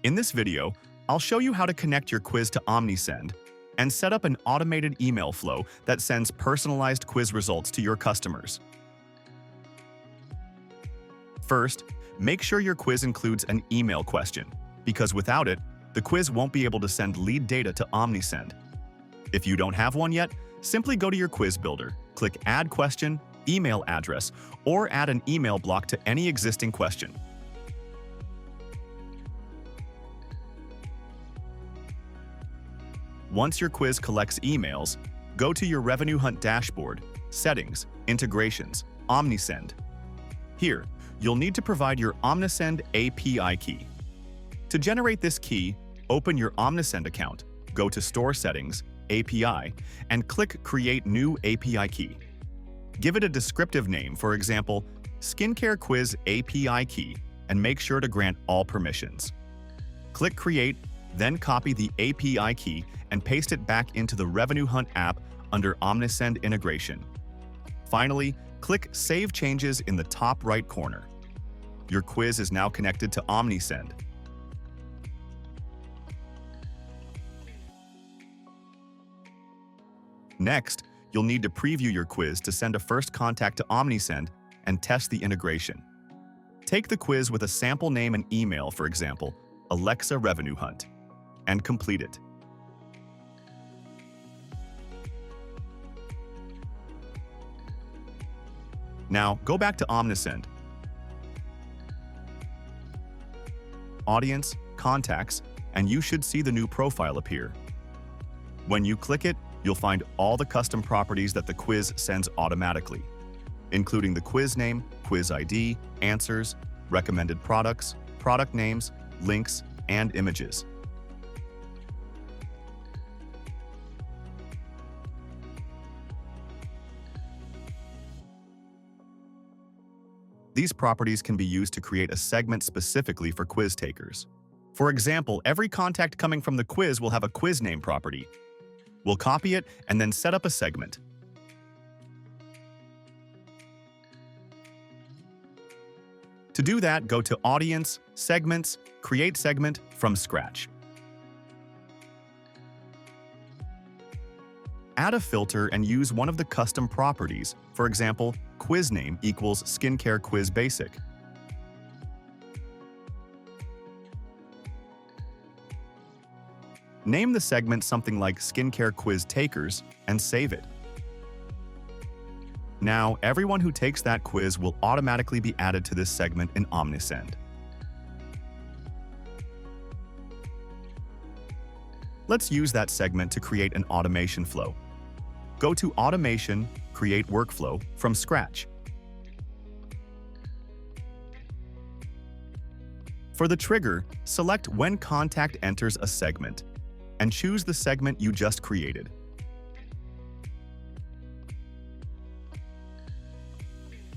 In this video, I'll show you how to connect your quiz to Omnisend and set up an automated email flow that sends personalized quiz results to your customers. First, make sure your quiz includes an email question, because without it, the quiz won't be able to send lead data to Omnisend. If you don't have one yet, simply go to your quiz builder, click Add Question, Email Address, or add an email block to any existing question. Once your quiz collects emails, go to your RevenueHunt dashboard, Settings, Integrations, Omnisend. Here, you'll need to provide your Omnisend API key. To generate this key, open your Omnisend account, go to Store Settings, API, and click Create New API Key. Give it a descriptive name, for example, Skincare Quiz API Key, and make sure to grant all permissions. Click Create, then copy the API key and paste it back into the RevenueHunt app under Omnisend integration. Finally, click Save Changes in the top right corner. Your quiz is now connected to Omnisend. Next, you'll need to preview your quiz to send a first contact to Omnisend and test the integration. Take the quiz with a sample name and email, for example, Alexa RevenueHunt, and complete it. Now, go back to Omnisend, Audience, Contacts, and you should see the new profile appear. When you click it, you'll find all the custom properties that the quiz sends automatically, including the quiz name, quiz ID, answers, recommended products, product names, links, and images. These properties can be used to create a segment specifically for quiz takers. For example, every contact coming from the quiz will have a quiz name property. We'll copy it and then set up a segment. To do that, go to Audience, Segments, Create Segment from scratch. Add a filter and use one of the custom properties, for example, quiz name equals Skincare Quiz Basic. Name the segment something like Skincare Quiz Takers and save it. Now, everyone who takes that quiz will automatically be added to this segment in Omnisend. Let's use that segment to create an automation flow. Go to Automation, Create Workflow from scratch. For the trigger, select When Contact enters a segment and choose the segment you just created.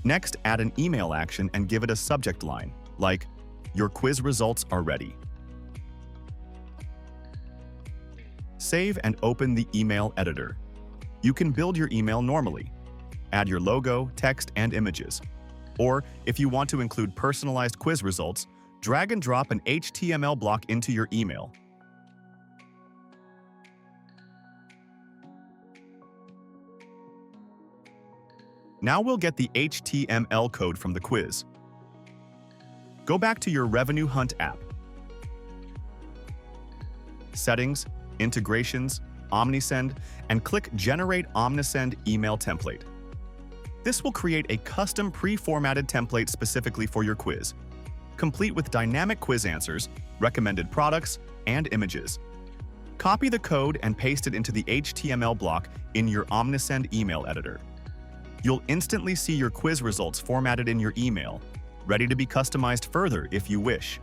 Next, add an email action and give it a subject line, like, "Your quiz results are ready." Save and open the email editor. You can build your email normally. Add your logo, text, and images. Or, if you want to include personalized quiz results, drag and drop an HTML block into your email. Now we'll get the HTML code from the quiz. Go back to your RevenueHunt app. Settings, Integrations, Omnisend, and click Generate Omnisend Email Template. This will create a custom pre-formatted template specifically for your quiz, complete with dynamic quiz answers, recommended products, and images. Copy the code and paste it into the HTML block in your Omnisend email editor. You'll instantly see your quiz results formatted in your email, ready to be customized further if you wish.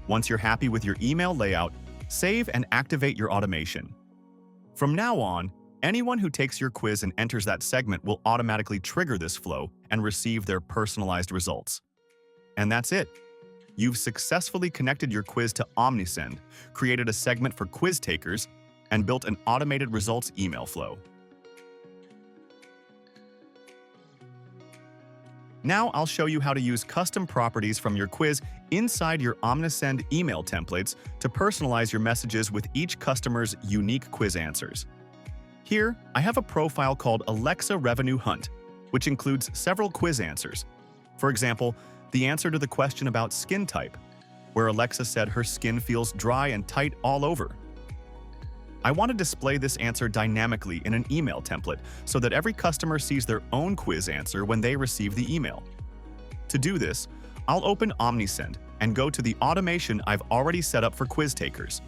Once you're happy with your email layout, save and activate your automation. From now on, anyone who takes your quiz and enters that segment will automatically trigger this flow and receive their personalized results. And that's it. You've successfully connected your quiz to Omnisend, created a segment for quiz takers, and built an automated results email flow. Now I'll show you how to use custom properties from your quiz inside your Omnisend email templates to personalize your messages with each customer's unique quiz answers. Here, I have a profile called Alexa Revenue Hunt, which includes several quiz answers. For example, the answer to the question about skin type, where Alexa said her skin feels dry and tight all over. I want to display this answer dynamically in an email template so that every customer sees their own quiz answer when they receive the email. To do this, I'll open Omnisend and go to the automation I've already set up for quiz takers.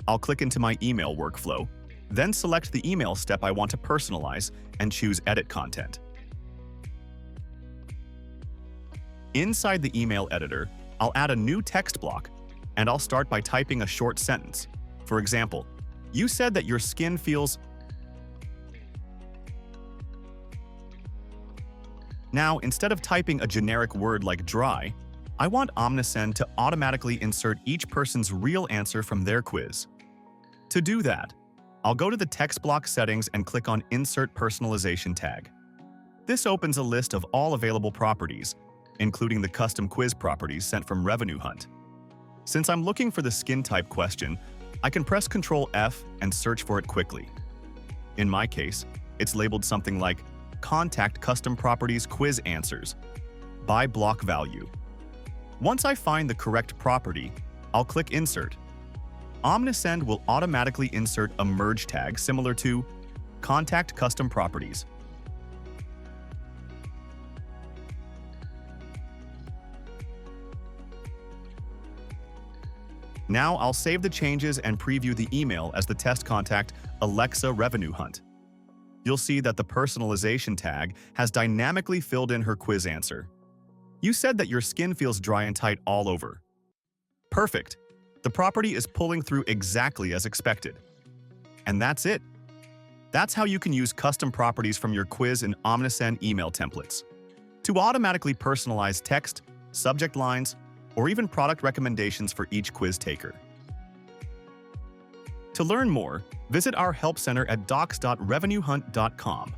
I'll click into my email workflow, then select the email step I want to personalize and choose Edit Content. Inside the email editor, I'll add a new text block, and I'll start by typing a short sentence. For example, you said that your skin feels... Now, instead of typing a generic word like dry, I want Omnisend to automatically insert each person's real answer from their quiz. To do that, I'll go to the text block settings and click on Insert Personalization tag. This opens a list of all available properties, including the custom quiz properties sent from RevenueHunt. Since I'm looking for the skin type question, I can press Ctrl F and search for it quickly. In my case, it's labeled something like Contact Custom Properties Quiz Answers by block value. Once I find the correct property, I'll click Insert. Omnisend will automatically insert a merge tag similar to Contact Custom Properties. Now I'll save the changes and preview the email as the test contact Alexa Revenue Hunt. You'll see that the personalization tag has dynamically filled in her quiz answer. You said that your skin feels dry and tight all over. Perfect. The property is pulling through exactly as expected. And that's it. That's how you can use custom properties from your quiz in Omnisend email templates to automatically personalize text, subject lines, or even product recommendations for each quiz taker. To learn more, visit our Help Center at docs.revenuehunt.com.